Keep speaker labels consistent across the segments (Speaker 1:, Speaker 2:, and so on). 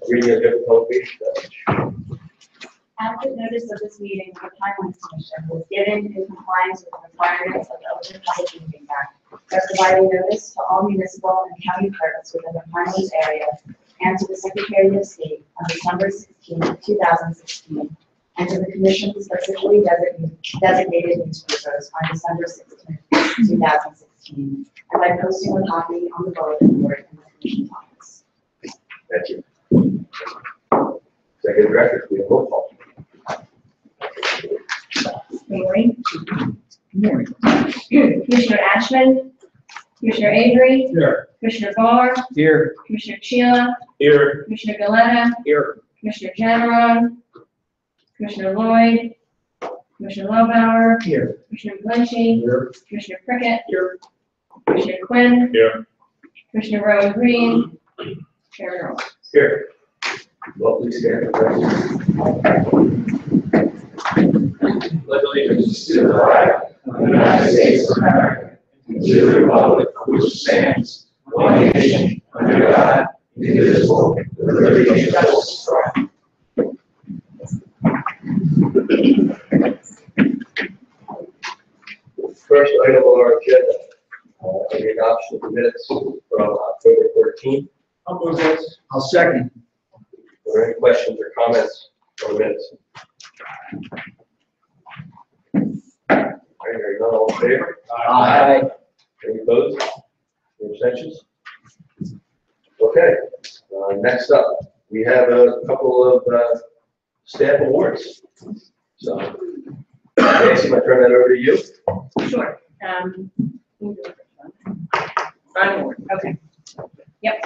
Speaker 1: Reading a difficult page.
Speaker 2: Adequate notice of this meeting of the Pinelands Commission was given in compliance with the requirements of the Open Public Meeting Act, thus providing notice to all municipal and county clerks within the Pinelands area and to the Secretary of State on December 16, 2016, and to the Commission specifically designated newspapers on December 16, 2016, and by posting a copy on the bulletin board in the Commission's office.
Speaker 1: Thank you. Executive Director, we have roll call.
Speaker 3: Commissioner Ashman, Commissioner Avery,
Speaker 1: Here.
Speaker 3: Commissioner Barr,
Speaker 1: Here.
Speaker 3: Commissioner Sheila,
Speaker 1: Here.
Speaker 3: Commissioner Galetta,
Speaker 1: Here.
Speaker 3: Commissioner Generon, Commissioner Lloyd, Commissioner Lobauer,
Speaker 1: Here.
Speaker 3: Commissioner Glinchey,
Speaker 1: Here.
Speaker 3: Commissioner Prickett,
Speaker 1: Here.
Speaker 3: Commissioner Quinn,
Speaker 1: Here.
Speaker 3: Commissioner Rowan Green, Chairman Earl.
Speaker 1: Here. Well, please stand. Pledge allegiance to the flag of the United States of America, and to the republic for which it stands, one nation, under God, indivisible, with liberty and justice for all. First item on our agenda, the adoption of the minutes from October 13th.
Speaker 4: I'll move this. I'll second.
Speaker 1: Are there any questions or comments on the minutes? All right, hearing none, all in favor?
Speaker 4: Aye.
Speaker 1: Any opposed? Any abstentions? Okay, next up, we have a couple of staff awards. So, Nancy, I turn that over to you.
Speaker 3: Sure. Okay. Yep.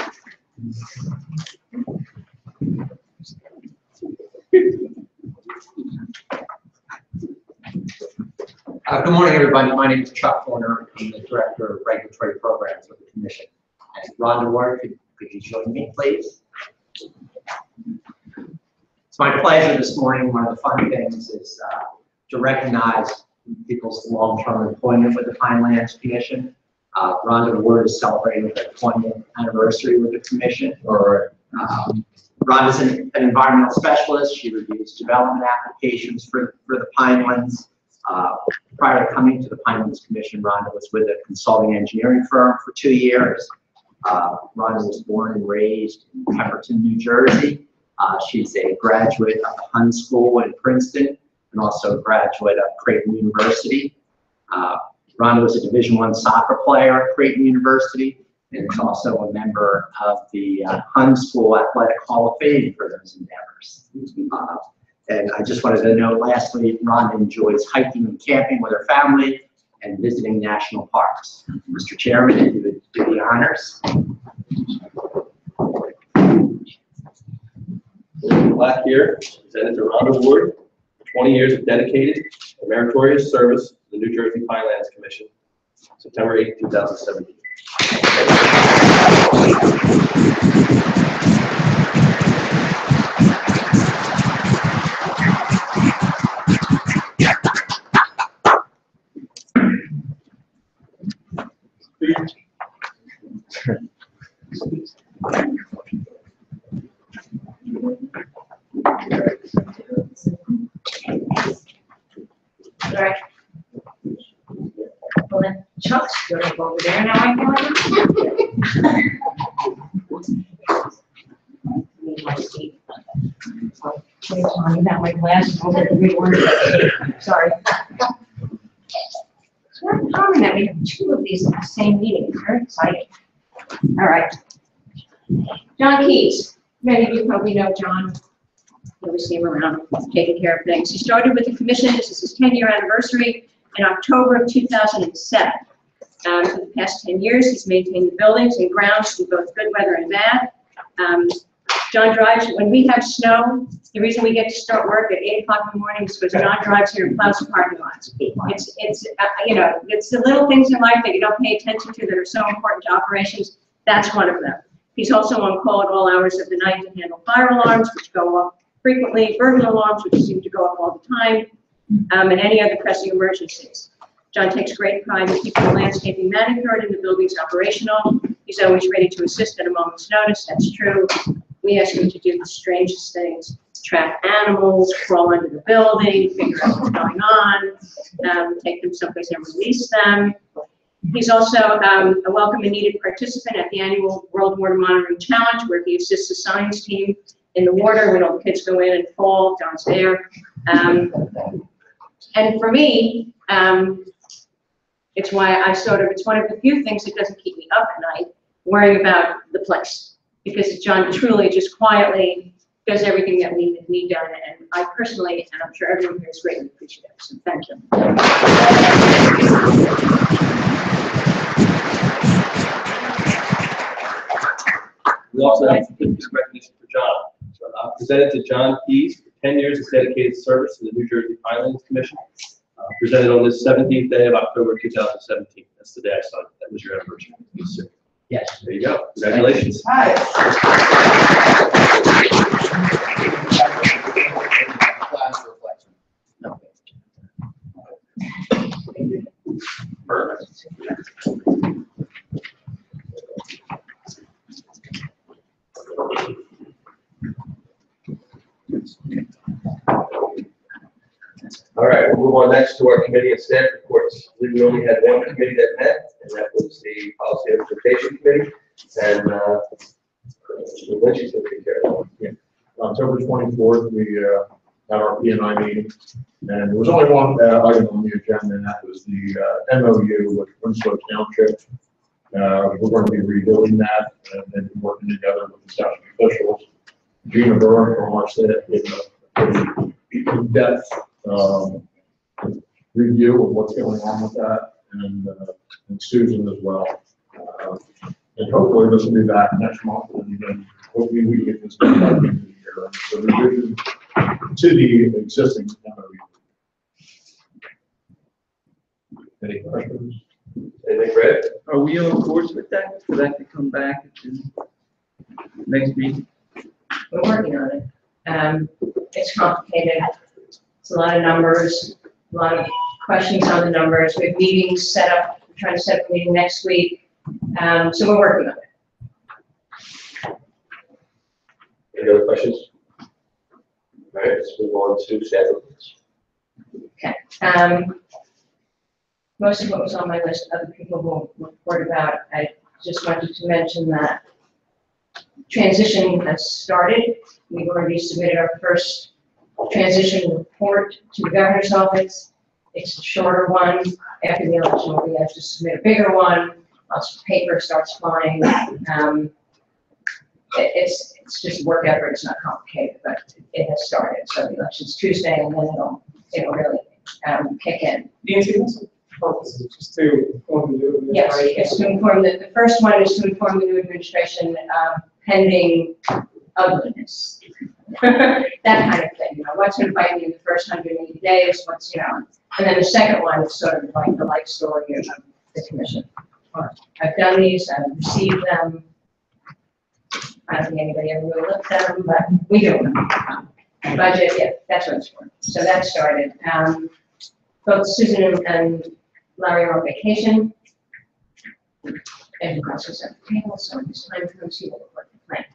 Speaker 4: Good morning, everybody. My name is Chuck Horner. I'm the Director of Regulatory Programs with the Commission. And Rhonda Ward, could you join me, please? It's my pleasure this morning. One of the fun things is to recognize people's long-term employment with the Pinelands Commission. Rhonda Ward is celebrating her 20th anniversary with the Commission. Rhonda's an environmental specialist. She reviews development applications for the Pinelands. Prior to coming to the Pinelands Commission, Rhonda was with a consulting engineering firm for 2 years. Rhonda was born and raised in Pemberton, New Jersey. She's a graduate of the Hun School in Princeton and also a graduate of Creighton University. Rhonda was a Division I soccer player at Creighton University and is also a member of the Hun School Athletic Hall of Fame for those endeavors. And I just wanted to note, lastly, Rhonda enjoys hiking and camping with her family and visiting national parks. Mr. Chairman, if you would do the honors.
Speaker 1: Plaque here, presented to Rhonda Ward, 20 years of dedicated and meritorious service to the New Jersey Pinelands Commission, September 8, 2017.
Speaker 2: All right. Well, then Chuck's going to go over there now. I know Need my seat. Wait, Tom, you got my glasses. I'll get the big one. Sorry. It's not common that we have 2 of these in the same meeting. Very exciting. All right. John Keys. Many of you probably know John. You always see him around taking care of things. He started with the commission. This is his 10-year anniversary in October of 2007. For the past 10 years, he's maintained the buildings and grounds through both good weather and bad. John drives, when we have snow, the reason we get to start work at 8 o'clock in the morning is because John drives here and plows the parking lots. It's you know, it's the little things in life that you don't pay attention to that are so important to operations. That's one of them. He's also on call at all hours of the night to handle fire alarms, which go off frequently, burglar alarms, which seem to go off all the time, and any other pressing emergencies. John takes great pride in keeping the landscaping manicured and the buildings operational. He's always ready to assist at a moment's notice. That's true. we ask them to do the strangest things, trap animals, crawl under the building, figure out what's going on, take them someplace and release them. He's also a welcome and needed participant at the annual World Water Monitoring Challenge, where he assists the science team in the water when all the kids go in and fall. John's there. And for me, it's why it's one of the few things that doesn't keep me up at night, worrying about the place. Because John truly just quietly does everything that we need done. And I personally, and I'm sure everyone here is greatly appreciative. So thank you.
Speaker 5: We also have certificate recognition for John. Presented to John Keys for 10 years of dedicated service to the New Jersey Pinelands Commission. Presented on this 17th day of October 2017. That's the day I started. That was your anniversary.
Speaker 4: Yes.
Speaker 5: There you go. Congratulations.
Speaker 4: Hi.
Speaker 5: Perfect.
Speaker 1: All right, we'll move on next to our committee and staff reports. We only had one committee that met, and that was the Policy and Implementation Committee. And Lindsay's going to take care of it.
Speaker 6: October 24th, we had our P&I meeting, and there was only one item on the agenda, and that was the MOU with Winslow Township. We're going to be rebuilding that, and then working together with the township officials. Gina Burr from our staff gave a pretty in-depth review of what's going on with that, and Susan as well. And hopefully this will be back next month, and then hopefully we get this done by the end of the year. So revision to the existing MOU. Any questions?
Speaker 1: Anything, Fred?
Speaker 7: Are we on course with that, for that to come back at the next meeting?
Speaker 2: We're working on it. It's complicated. It's a lot of numbers, a lot of questions on the numbers. We have meetings set up. We're trying to set up a meeting next week. So we're working on it.
Speaker 1: Any other questions? All right, let's move on to staff reports.
Speaker 2: Okay. Most of what was on my list, other people will report about. I just wanted to mention that transition has started. We've already submitted our first transition report to the governor's office. It's a shorter one. After the election, we have to submit a bigger one. Lots of paper starts flying. It's just work effort. It's not complicated, but it has started. So the election's Tuesday, and then it'll really kick in.
Speaker 8: Nancy, what's the purpose? Just to inform the new
Speaker 2: Yes, it's to inform the first one is to inform the new administration pending ugliness. That kind of thing, what's going to bite me in the first 180 days, what's, and then the second one is sort of like the life story of the commission. I've done these, I've received them. I don't think anybody ever really looked at them, but we do. Budget, yeah, that's what it's for. So that started. Both Susan and Larry are on vacation. And also set the table, so it's time for them to report the plan.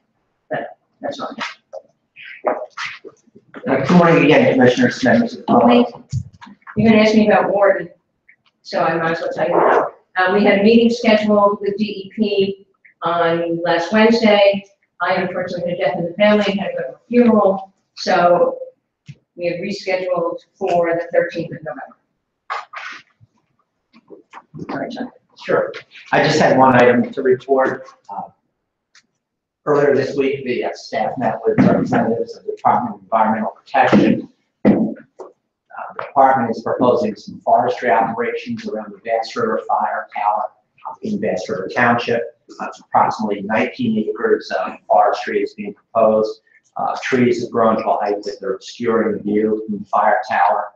Speaker 2: But that's all.
Speaker 4: Good morning again, Commissioners, members of the public.
Speaker 2: You're going to ask me about Warden, so I might as well tell you now. We had a meeting scheduled with DEP on last Wednesday. I unfortunately had a death in the family and had to go to a funeral, so we have rescheduled for the 13th of November. All right, John.
Speaker 4: Sure. I just had one item to report. Earlier this week, the staff met with representatives of the Department of Environmental Protection. The department is proposing some forestry operations around the Bass River Fire Tower in Bass River Township. Approximately 19 acres of forestry is being proposed. Trees have grown to a height that they're obscuring the view from the fire tower,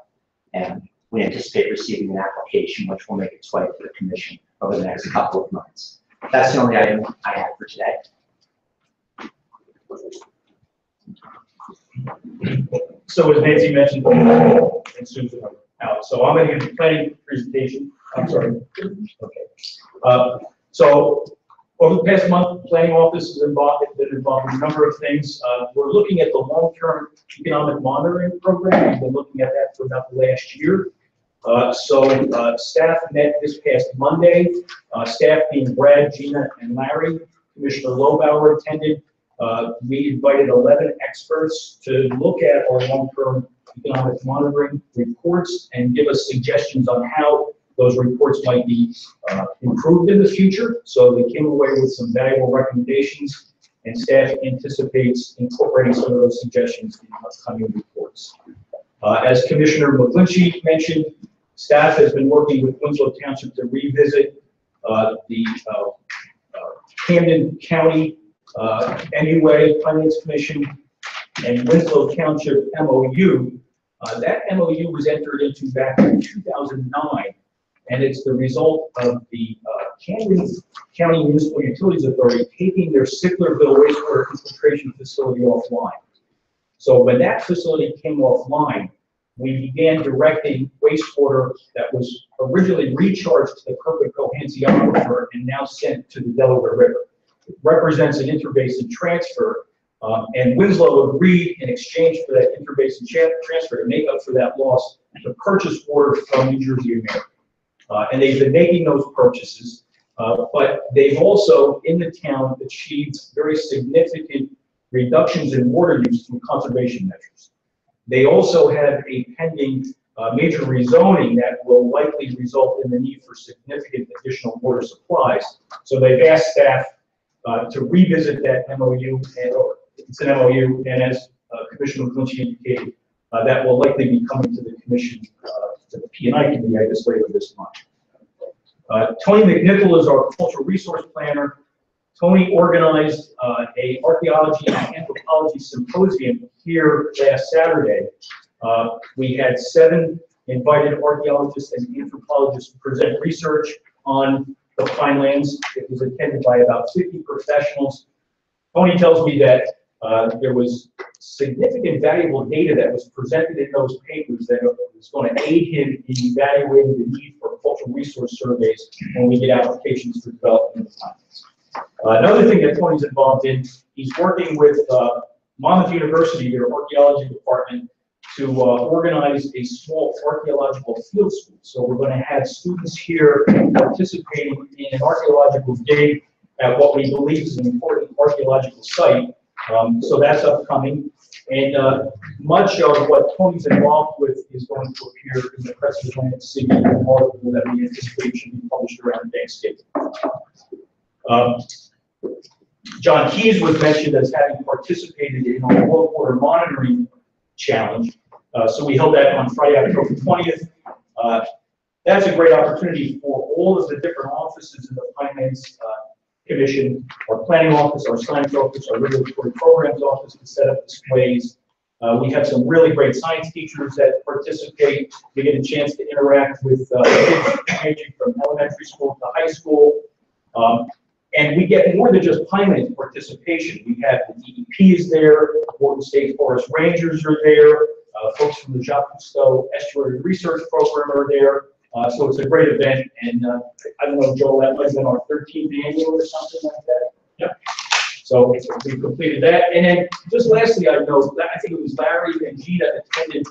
Speaker 4: and we anticipate receiving an application which will make its way to the commission over the next couple of months. That's the only item I have for today.
Speaker 8: So as Nancy mentioned, and Susan are out, so I'm going to give a planning presentation. I'm sorry. Okay. So Over the past month, the planning office has been involved in a number of things. We're looking at the long-term economic monitoring program. We've been looking at that for about the last year. Staff met this past Monday. Staff being Brad, Gina, and Larry. Commissioner Lobauer attended. We invited 11 experts to look at our long-term economic monitoring reports and give us suggestions on how those reports might be improved in the future. So they came away with some valuable recommendations, and staff anticipates incorporating some of those suggestions in upcoming reports. As Commissioner McGlinchey mentioned, staff has been working with Winslow Township to revisit the Camden County MUA Finance Commission and Winslow Township MOU. That MOU was entered into back in 2009, and it's the result of the Camden County Municipal Utilities Authority taking their Sicklerville wastewater infiltration facility offline. So when that facility came offline, we began directing wastewater that was originally recharged to the Kirkwood-Cohansey Aquifer and now sent to the Delaware River. It represents an interbasin transfer, and Winslow agreed in exchange for that interbasin transfer to make up for that loss to purchase water from New Jersey American. And they've been making those purchases, but they've also, in the town, achieved very significant reductions in water use through conservation measures. They also have a pending major rezoning that will likely result in the need for significant additional water supplies. So they've asked staff to revisit that MOU, it's an MOU, and as Commissioner McGlinchey indicated, that will likely be coming to the commission, to the P&I committee, I guess, later this month. Tony McNichol is our cultural resource planner. Tony organized a archaeology and anthropology symposium here last Saturday. We had 7 invited archaeologists and anthropologists present research on the Pinelands. It was attended by about 50 professionals. Tony tells me that there was significant valuable data that was presented in those papers that was going to aid him in evaluating the need for cultural resource surveys when we get applications for development of the Pinelands. Another thing that Tony's involved in, he's working with Monmouth University, their archaeology department, to organize a small archaeological field school. So we're going to have students here participating in an archaeological dig at what we believe is an important archaeological site. So that's upcoming. And much of what Tony's involved with is going to appear in the Press of Atlantic City, an article that we anticipate should be published around Thanksgiving. John Keys was mentioned as having participated in our World Water Monitoring Challenge. So we held that on Friday, October 20th. That's a great opportunity for all of the different offices in the Finance Commission, our planning office, our science office, our regulatory programs office to set up displays. We have some really great science teachers that participate. We get a chance to interact with kids ranging from elementary school to high school. And we get more than just Pinelands participation. We have the DEP is there, Morton State Forest Rangers are there, folks from the Jacques Cousteau Estuary Research Program are there. So it's a great event, and I don't know, Joel, that might have been our 13th annual or something like that. Yeah. So we completed that. And then just lastly, I know, I think it was Larry and Gina attended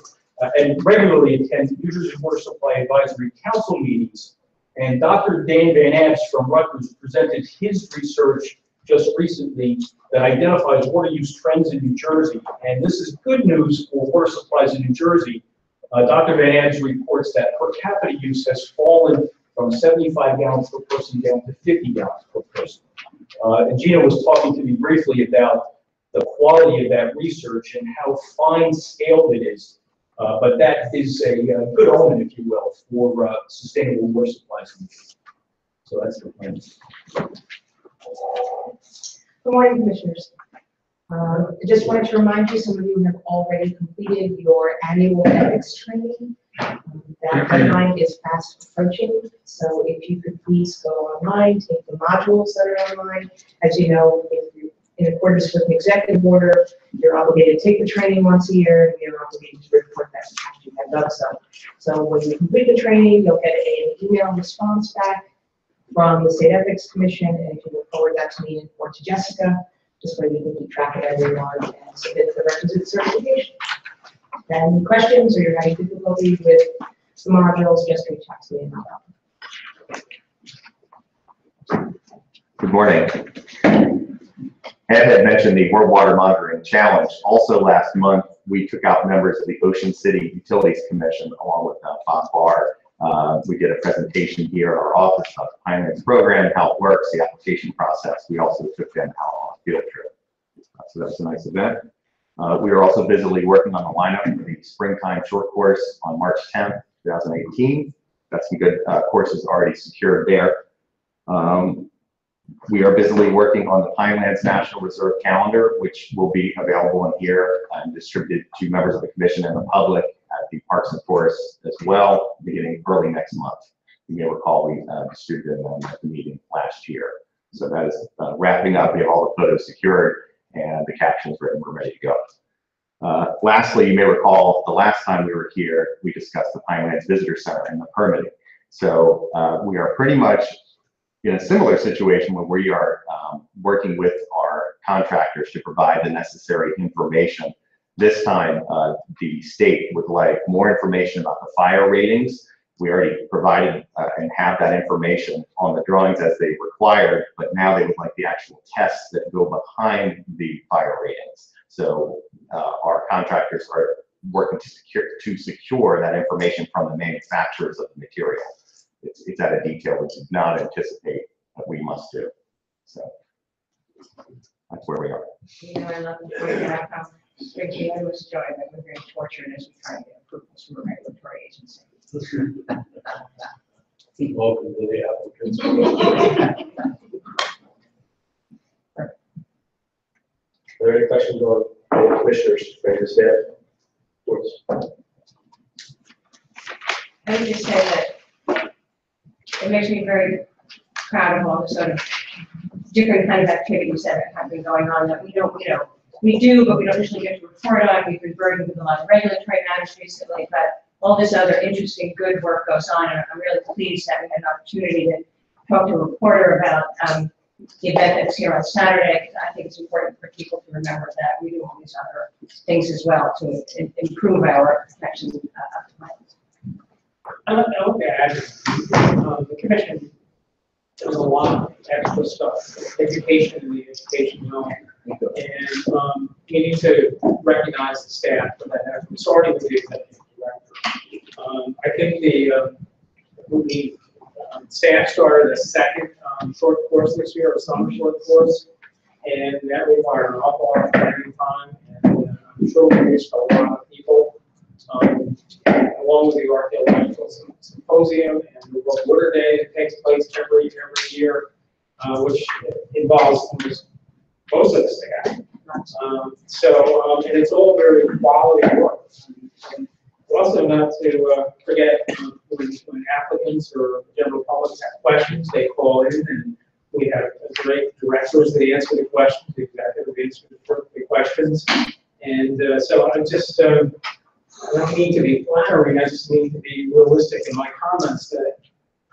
Speaker 8: and regularly attend New Jersey Water Supply Advisory Council meetings. And Dr. Dan Van Abs from Rutgers presented his research just recently that identifies water use trends in New Jersey. And this is good news for water supplies in New Jersey. Dr. Van Abs reports that per capita use has fallen from 75 gallons per person down to 50 gallons per person. And Gina was talking to me briefly about the quality of that research and how fine-scaled it is. But that is a good omen, if you will, for sustainable water supplies. So that's the plan.
Speaker 9: Good morning, Commissioners. I just wanted to remind you, some of you have already completed your annual ethics training. That deadline is fast approaching, so if you could please go online, take the modules that are online. As you know, if you, in accordance with an executive order, you're obligated to take the training once a year, and you're obligated to report that you have done so. So when you complete the training, you'll get an email response back from the State Ethics Commission, and if you will forward that to me or to Jessica, just so you can keep track of everyone and submit the requisite certification. Any questions or you're having difficulty with the modules, just reach out to me about them.
Speaker 10: Good morning. Ed had mentioned the World Water Monitoring Challenge. Also last month, we took out members of the Ocean City Utilities Commission along with Bob Barr. We did a presentation here in our office about the Pinelands program, how it works, the application process. We also took them out on a field trip. So that's a nice event. We are also busily working on the lineup for the springtime short course on March 10th, 2018. Got some good courses already secured there. We are busily working on the Pinelands National Reserve calendar, which will be available in here and distributed to members of the commission and the public at the Parks and Forests as well, beginning early next month. You may recall we distributed them at the meeting last year. So that is wrapping up. We have all the photos secured and the captions written. We're ready to go. Lastly, you may recall the last time we were here, we discussed the Pinelands Visitor Center and the permitting. So we are pretty much in a similar situation where we are working with our contractors to provide the necessary information. This time, the state would like more information about the fire ratings. We already provided and have that information on the drawings as they required, but now they would like the actual tests that go behind the fire ratings. So our contractors are working to secure that information from the manufacturers of the material. It's at a detail we did not anticipate that we must do. So that's where we are.
Speaker 2: You know, I love the point that how Ricky and was joined that we're very fortunate as we try to get approvals from a regulatory agency.
Speaker 5: Welcome to the applicants. Are there any questions on the commissioners for the staff?
Speaker 2: I would just say that it makes me very proud of all the sort of different kind of activities that have been going on that we don't, we do, but we don't usually get to report on. We've been burdened with a lot of regulatory matters recently, but all this other interesting, good work goes on, and I'm really pleased that we had an opportunity to talk to a reporter about the event that's here on Saturday, because I think it's important for people to remember that we do all these other things as well to improve our protection of the plants.
Speaker 8: I want to add, the commission does a lot of extra stuff, education in the education realm. And we need to recognize the staff for that effort, starting with the executive director. I think the staff started a second short course this year, a summer short course, and that required an awful lot of planning time, and I'm sure we reached a lot of people. Along with the archaeological symposium and the World Water Day that takes place every year, which involves almost most of the staff. And it's all very quality work. And also not to forget when applicants or general public have questions, they call in, and we have great directors that answer the questions, the executive answer the questions. And so I just, I don't need to be flattering, I just need to be realistic in my comments that,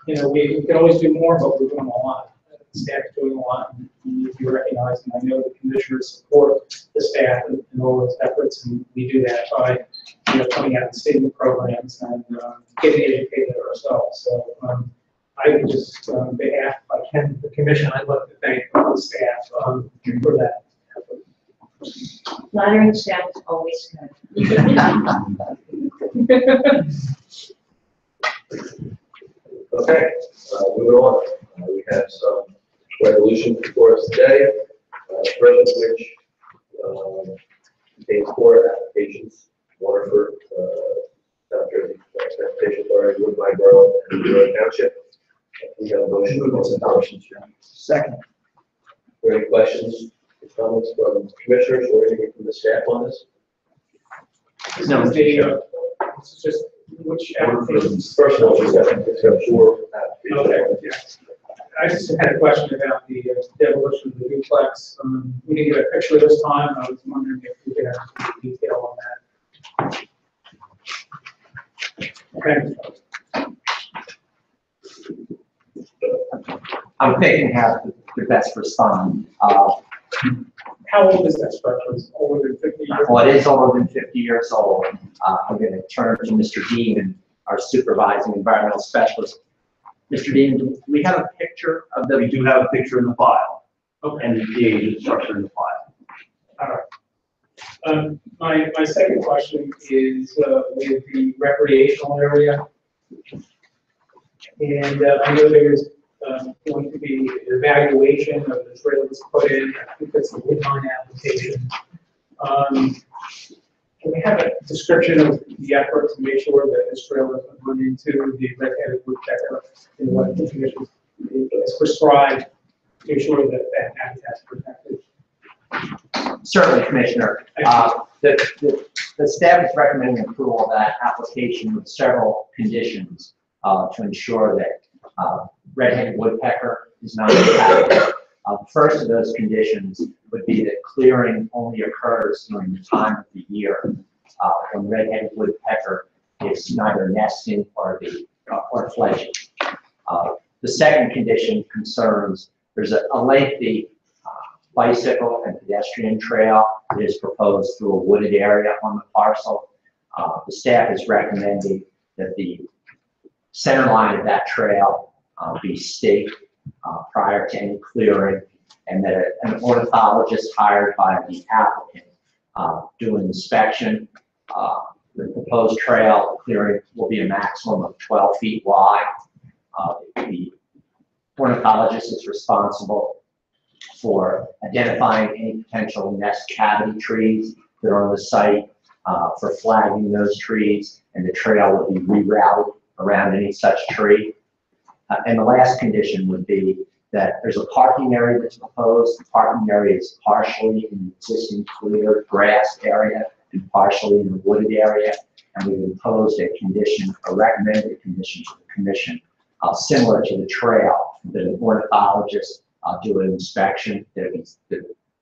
Speaker 8: we can always do more, but we're doing a lot. The staff's doing a lot, and we need to be recognized, and I know the commissioners support the staff in all its efforts, and we do that by, coming out and seeing the programs and getting educated ourselves. So I would just, on behalf, if I can, the commission, I'd like to thank all the staff for that effort.
Speaker 2: Flattering staff is always good.
Speaker 1: Okay, moving on. We have some resolutions before us today, first of which contains 4 applications. Waterford, South Jersey Transportation Authority, Woodbine Borough, and Monroe Township. We have a motion to close adoption.
Speaker 7: Second.
Speaker 1: Are there any questions, comments from commissioners or anything from the staff on this?
Speaker 8: No, this is just which applications.
Speaker 1: First of all, we have 4 applications.
Speaker 8: Okay, yeah. I just had a question about the demolition of the duplex. We didn't get a picture this time. I was wondering if we could have some detail on that. Okay.
Speaker 4: I'm thinking how to best respond.
Speaker 8: How old is that structure? Is it older than 50 years?
Speaker 4: Well, it is older than 50 years old. I'm going to turn to Mr. Dean, our supervising environmental specialist. Mr. Dean, do we have a picture of
Speaker 5: We
Speaker 4: the,
Speaker 5: do have a picture in the file,
Speaker 8: Okay.
Speaker 5: and the age of the structure in the file.
Speaker 8: All right. My second question is with the recreational area. And I know there's going to be an evaluation of the trail that's put in. I think that's the Woodline application. Can we have a description of the effort to make sure that this trail doesn't run into the red-headed woodpecker and what the commission is prescribed to ensure that that habitat's protected?
Speaker 4: certainly, Commissioner. The staff is recommending approval of that application with several conditions to ensure that red-headed woodpecker is not impacted. The first of those conditions would be that clearing only occurs during the time of the year when red-headed woodpecker is neither nesting or fledging. The second condition concerns there's a lengthy bicycle and pedestrian trail that is proposed through a wooded area on the parcel. The staff is recommending that the center line of that trail be staked prior to any clearing, and that an ornithologist hired by the applicant do an inspection. The proposed trail clearing will be a maximum of 12 feet wide. The ornithologist is responsible for identifying any potential nest cavity trees that are on the site, for flagging those trees, and the trail will be rerouted around any such tree. And the last condition would be that there's a parking area that's proposed. The parking area is partially in the existing cleared grass area and partially in the wooded area. And we've imposed a condition, a recommended condition to the commission, similar to the trail, that an ornithologist do an inspection, that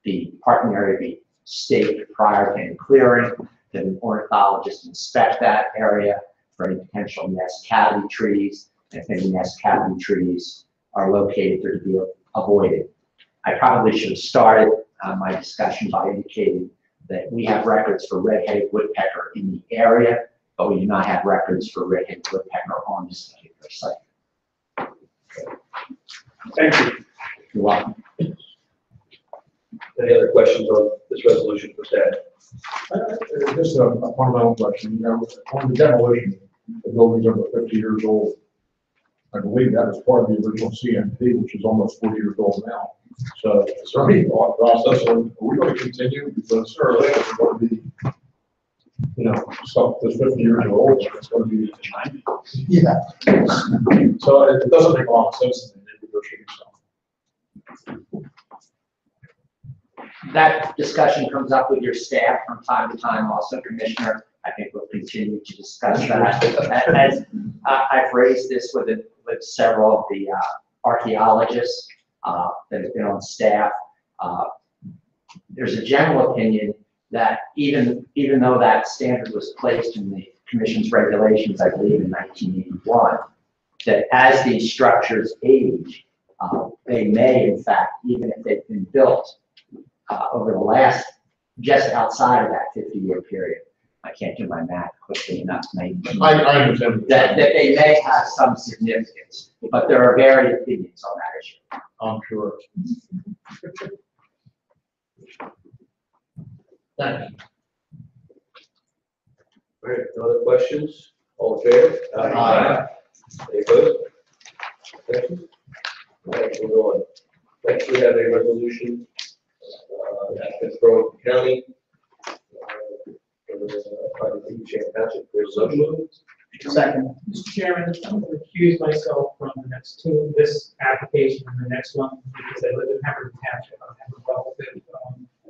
Speaker 4: the parking area be staked prior to any clearing, that an ornithologist inspect that area for any potential nest cavity trees, and if any nest cavity trees are located, they're to be avoided. I probably should have started my discussion by indicating that we have records for red-headed woodpecker in the area, but we do not have records for red-headed woodpecker on this particular site.
Speaker 8: Thank you.
Speaker 4: You're welcome.
Speaker 5: Any other questions on this resolution for staff?
Speaker 6: Just a fundamental question, you know, on the demolition, the buildings are about 50 years old. I believe that was part of the original CMP, which is almost 40 years old now. So is there any thought process on, are we going to continue? Because sooner or later, we're going to be, you know, stuff that's 50 years old, and it's going to be 90. Yeah. So it doesn't make a lot of sense to me, maybe there should be something.
Speaker 4: That discussion comes up with your staff from time to time also, Commissioner. I think we'll continue to discuss that. As I've raised this with several of the archaeologists that have been on staff. There's a general opinion that even though that standard was placed in the Commission's regulations, I believe in 1981, that as these structures age, they may, in fact, even if they've been built over the last, just outside of that 50-year period, I can't do my math quickly enough to make
Speaker 6: I understand.
Speaker 4: that they may have some significance, but there are varied opinions on that issue.
Speaker 6: I'm sure. Thank you.
Speaker 5: All right, no other questions? All in favor?
Speaker 6: Aye.
Speaker 5: Any opposed? Abstentions? All right, moving on. Next, we have a resolution that's from County. Township for zoning.
Speaker 8: Second. Mr. Chairman, I'm going to recuse myself from the next two, this application and the next one, because I live in Havertton Township. I have a relative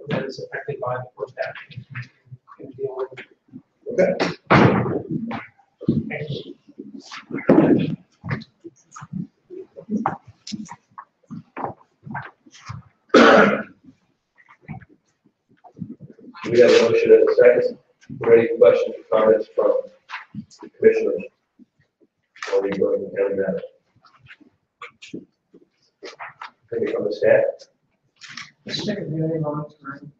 Speaker 8: that is affected by the first application. Can deal with it.
Speaker 5: Okay.
Speaker 8: Thank you.
Speaker 5: We have a motion and a second. Are there any questions or comments from the commissioners? Or are you going to county matter?
Speaker 1: Maybe from the staff?
Speaker 9: It's been a really long time.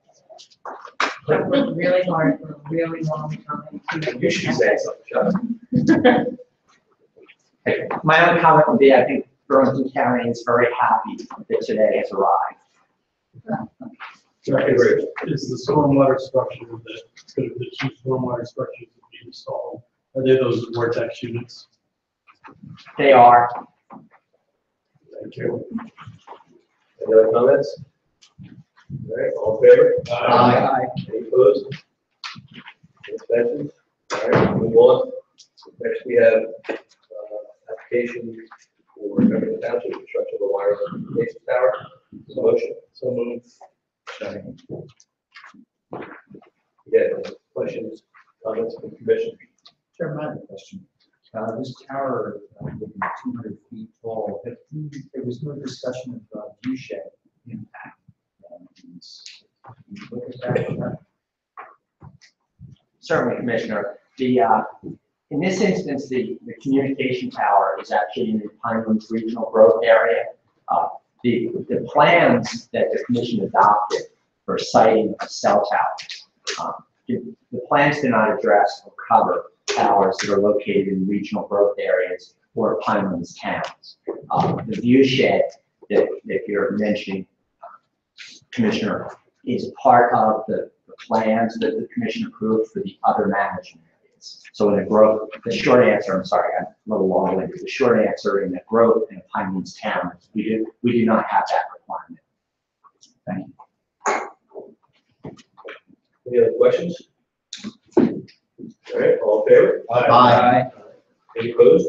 Speaker 9: I've worked really hard for a really long time.
Speaker 1: You should be saying something, John.
Speaker 4: My only comment would be, I think Burlington County is very happy that today has arrived.
Speaker 1: I agree.
Speaker 5: Is the stormwater structure the two stormwater structures that we installed, are they those vortex units?
Speaker 4: They are.
Speaker 1: Thank you. Any other comments? All right, all in favor?
Speaker 4: Aye.
Speaker 1: Any opposed? Any abstentions? All right, move on. Next, we have application for Government Township construction of a wireless communications tower. Motion. So moved. Again, questions, comments from the commission?
Speaker 8: Chairman, I have a question. This tower, looking at 200 feet tall, but there was no discussion of view shed impact. Can you look at that?
Speaker 4: Certainly, Commissioner. In this instance, the communication tower is actually in the Pinelands Regional Growth Area. The plans that the commission adopted for siting of cell towers, the plans do not address or cover towers that are located in regional growth areas or Pinelands towns. The view shed that you're mentioning, Commissioner, is part of the plans that the commission approved for the other management areas. So in the short answer, I'm sorry, I'm a little long-winded. The short answer in the growth in the Pinelands town, we do not have that requirement. Thank you.
Speaker 1: Any other questions? All right, all in favor?
Speaker 4: Aye.
Speaker 1: Any opposed?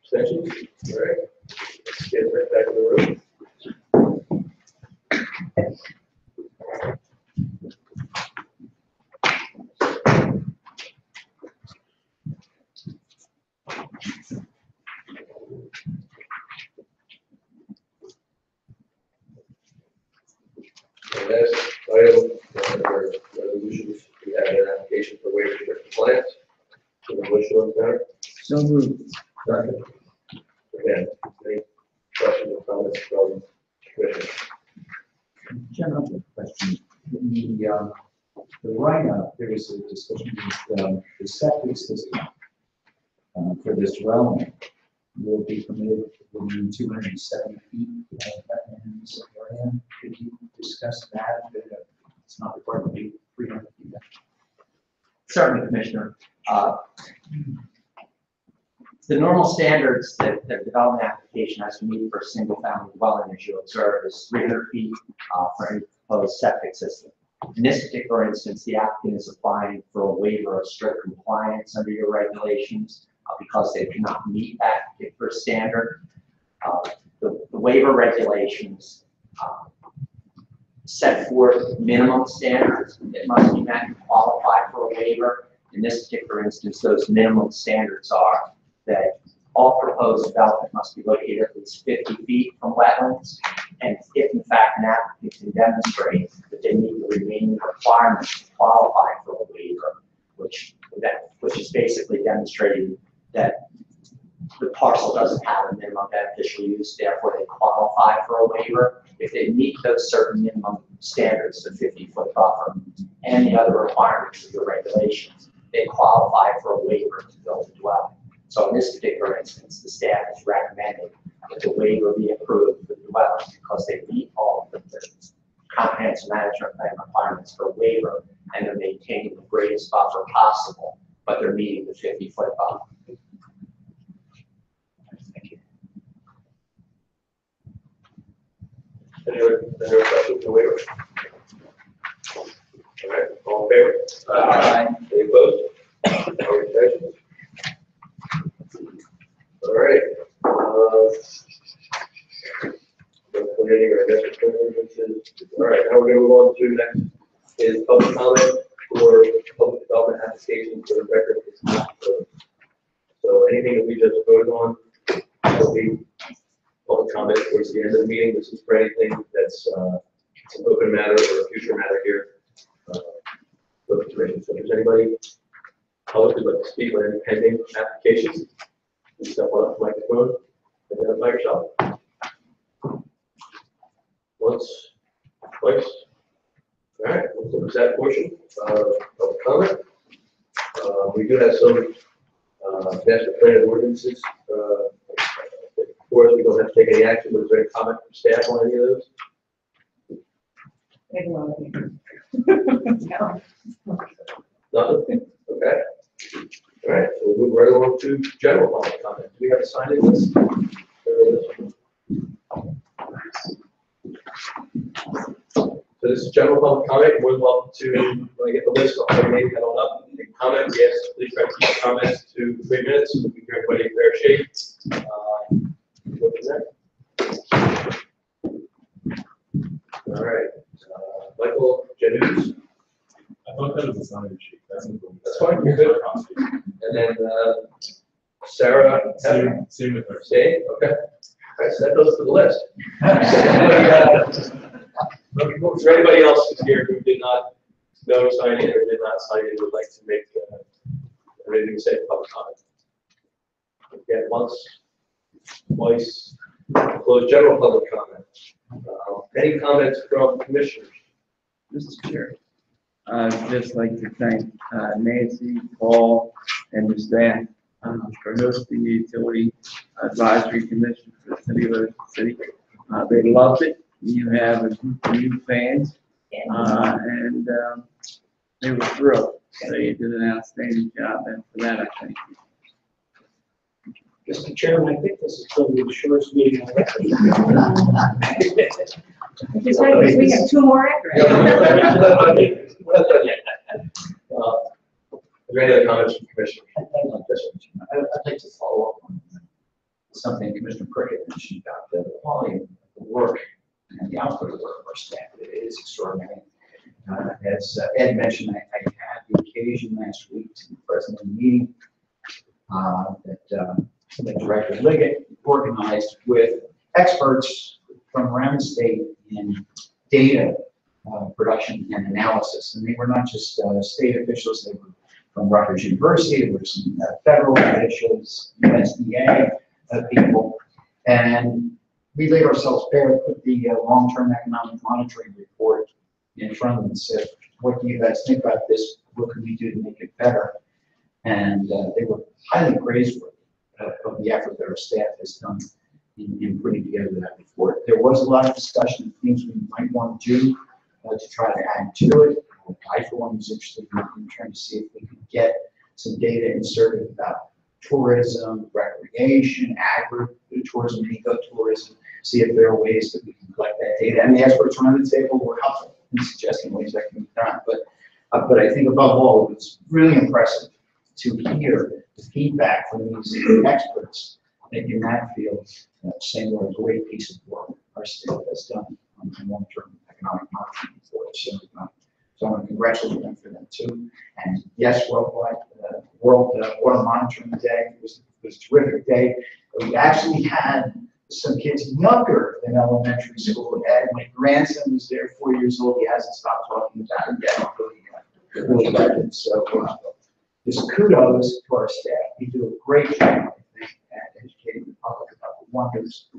Speaker 1: Abstentions? All right, let's get right back in the room. The last item, under resolutions, we have an application for waiver for compliance. So the motion on that.
Speaker 7: So moved.
Speaker 1: Second. Again, any questions or comments from commission?
Speaker 8: Chairman, I have a question. In the write-up, there was a discussion with the septic system for this development will be permitted within 270 feet of wetlands area. Could you discuss that? It's not required to be 300 feet.
Speaker 4: Certainly, Commissioner. The normal standards that the development application has to meet for a single-family dwelling, as you observe, is 300 feet for any proposed septic system. In this particular instance, the applicant is applying for a waiver of strict compliance under your regulations because they do not meet that particular standard. The waiver regulations set forth minimum standards that must be met to qualify for a waiver. In this particular instance, those minimum standards are that all proposed development must be located at least 50 feet from wetlands, and if in fact an applicant can demonstrate that they meet the remaining requirements to qualify for a waiver, which is basically demonstrating that the parcel doesn't have a minimum beneficial use, therefore they qualify for a waiver. If they meet those certain minimum standards, the 50-foot buffer, and the other requirements of the regulations, they qualify for a waiver to build a dwelling. So in this particular instance, the staff is recommending that the waiver be approved for the dwelling because they meet all of the comprehensive management plan requirements for a waiver, and they're maintaining the greatest buffer possible, but they're meeting the 50-foot buffer. Thank you.
Speaker 1: Any other questions for waiver? All right, all in favor?
Speaker 4: Aye.
Speaker 1: Any opposed? Any abstentions? All right. Coordinating our next conferences. All right, now we're going to move on to next is public comment for public development application for the record. Is not closed. So anything that we just voted on will be public comment towards the end of the meeting. This is for anything that's an open matter or a future matter here. With the commission. So if there's anybody public who'd like to speak on any pending applications, you step on up the microphone, identify yourself. once, twice. All right, we'll close that portion of comment. We do have some master plan ordinances. Of course, we don't have to take any action, but is there any comment from staff on any of those?
Speaker 2: No.
Speaker 1: Nothing? Okay. All right, so we'll move right along to general public comment. Do we have a sign-in list? So this is general public comment. You're more than welcome to, when I get the list, I'll make that all up. You can comment, yes, please try to keep your comments to 3 minutes so we can give everybody a fair shake. Go from there. All right, Michael Janus.
Speaker 6: I thought that was a sign sheet. That's
Speaker 1: fine, you're good. And then Sarah.
Speaker 6: Same with her.
Speaker 1: Stay, okay. All right, so that goes to the list. Is there anybody else here who did not know sign in or did not sign in would like to make anything to say in public comment? Again, once, twice, close general public comment. Any comments from commissioners?
Speaker 7: Mr. Chair, I'd just like to thank Nancy, Paul, and the staff for hosting the Utility Advisory Commission for the City of Ocean City. They loved it. You have a group of new fans, and they were thrilled. They did an outstanding job, and for that, I thank you.
Speaker 8: Mr. Chairman, I think this is going to be the shortest meeting I've ever.
Speaker 2: Just like this, we have 2 more after it.
Speaker 1: We're not done yet. Are there any other comments from commissioners?
Speaker 11: I'd like to follow up on something Commissioner Prickett mentioned about the quality of the work and the output of the work of our staff. It is extraordinary. As Ed mentioned, I had the occasion last week to be present in a meeting that Director Liggett organized with experts from around the state in data production and analysis. And they were not just state officials, they were from Rutgers University, there were some federal officials, USDA people, and we laid ourselves bare to put the long-term economic monitoring report in front of them and said, what do you guys think about this? What can we do to make it better? And they were highly praiseworthy of the effort that our staff has done in putting together that report. There was a lot of discussion of things we might want to do to try to add to it. I, for one, was interested in trying to see if we could get some data inserted about tourism, recreation, agritourism, ecotourism, see if there are ways that we can collect that data. And the experts around the table were helpful in suggesting ways that can be done. But I think above all, it was really impressive to hear the feedback from these experts in that field, saying what a great piece of work our state has done on long-term economic monitoring for it. So I want to congratulate them for that too. And yes, worldwide, World Water Monitoring Day was a terrific day. We actually had some kids younger than elementary school. And my grandson was there, 4 years old. He hasn't stopped talking about it yet. Really loved it. So just kudos to our staff. We do a great job, I think, at educating the public about the wonders,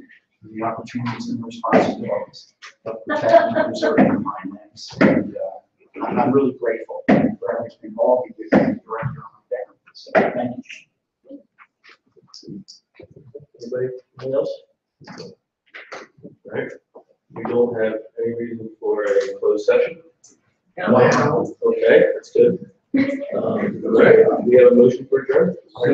Speaker 11: the opportunities, and the responsibilities of protecting and preserving the Pinelands. And I'm really grateful for everything all of you did, Director on that. So thank you.
Speaker 1: Anybody, anything else? All right, we don't have any reason for a closed session.
Speaker 2: Wow.
Speaker 1: Okay, that's good. All right, we have a motion for adjournment. All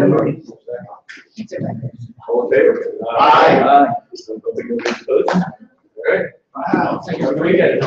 Speaker 1: in favor?
Speaker 11: Aye.
Speaker 1: Opposed? All right.
Speaker 11: Wow.
Speaker 1: Have a great weekend.